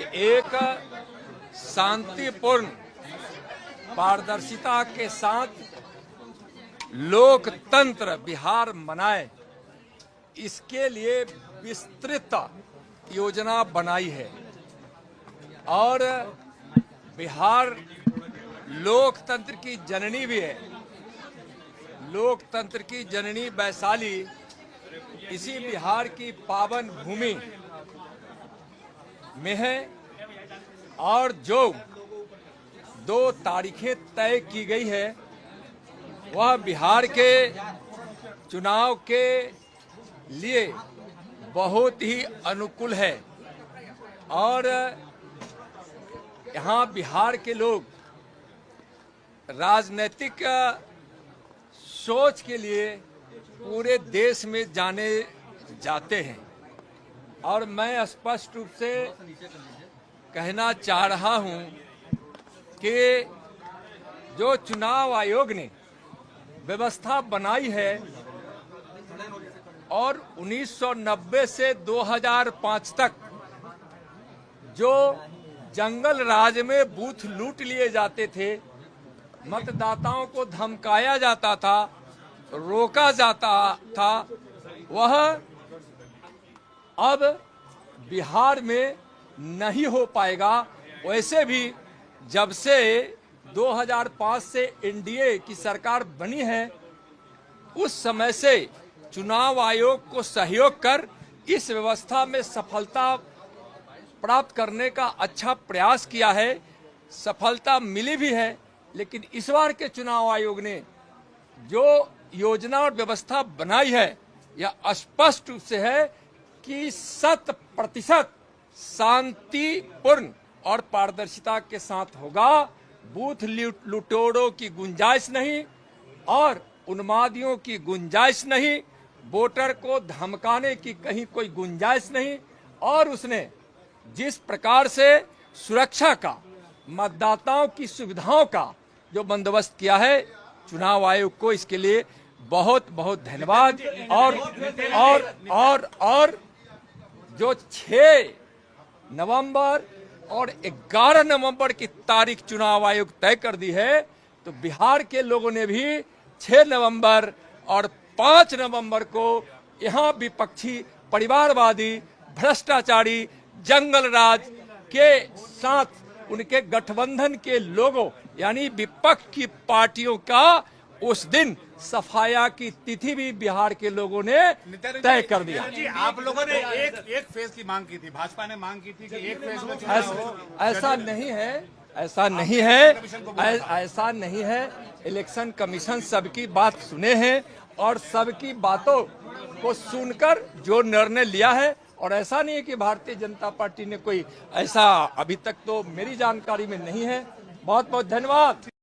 एक शांतिपूर्ण पारदर्शिता के साथ लोकतंत्र बिहार मनाए, इसके लिए विस्तृत योजना बनाई है। और बिहार लोकतंत्र की जननी भी है। लोकतंत्र की जननी वैशाली इसी बिहार की पावन भूमि में है। और जो 2 तारीखें तय की गई है वह बिहार के चुनाव के लिए बहुत ही अनुकूल है। और यहाँ बिहार के लोग राजनीतिक सोच के लिए पूरे देश में जाने जाते हैं। और मैं स्पष्ट रूप से कहना चाह रहा हूं कि जो चुनाव आयोग ने व्यवस्था बनाई है और 1990 से 2005 तक जो जंगल राज में बूथ लूट लिए जाते थे, मतदाताओं को धमकाया जाता था, रोका जाता था, वह अब बिहार में नहीं हो पाएगा। वैसे भी जब से 2005 से एनडीए की सरकार बनी है, उस समय से चुनाव आयोग को सहयोग कर इस व्यवस्था में सफलता प्राप्त करने का अच्छा प्रयास किया है। सफलता मिली भी है, लेकिन इस बार के चुनाव आयोग ने जो योजना और व्यवस्था बनाई है यह स्पष्ट रूप से है कि 100% शांतिपूर्ण और पारदर्शिता के साथ होगा। बूथ लुटेरों की गुंजाइश नहीं और उन्मादियों की गुंजाइश नहीं, वोटर को धमकाने की कहीं कोई गुंजाइश नहीं। और उसने जिस प्रकार से सुरक्षा का, मतदाताओं की सुविधाओं का जो बंदोबस्त किया है, चुनाव आयोग को इसके लिए बहुत बहुत धन्यवाद। और जो 6 नवंबर और 11 नवंबर की तारीख चुनाव आयोग तय कर दी है, तो बिहार के लोगों ने भी 6 नवंबर और 5 नवंबर को यहाँ विपक्षी, परिवारवादी, भ्रष्टाचारी, जंगल राज के साथ उनके गठबंधन के लोगों यानी विपक्ष की पार्टियों का उस दिन सफाया की तिथि भी बिहार के लोगों ने तय कर दिया। जी, आप लोगों ने एक फेज की मांग की थी, भाजपा ने मांग की थी कि एक फेज में ऐसा नहीं है, ऐसा नहीं है, ऐसा नहीं है। इलेक्शन कमीशन सबकी बात सुने हैं और सबकी बातों को सुनकर जो निर्णय लिया है। और ऐसा नहीं है कि भारतीय जनता पार्टी ने कोई ऐसा, अभी तक तो मेरी जानकारी में नहीं है। बहुत बहुत धन्यवाद।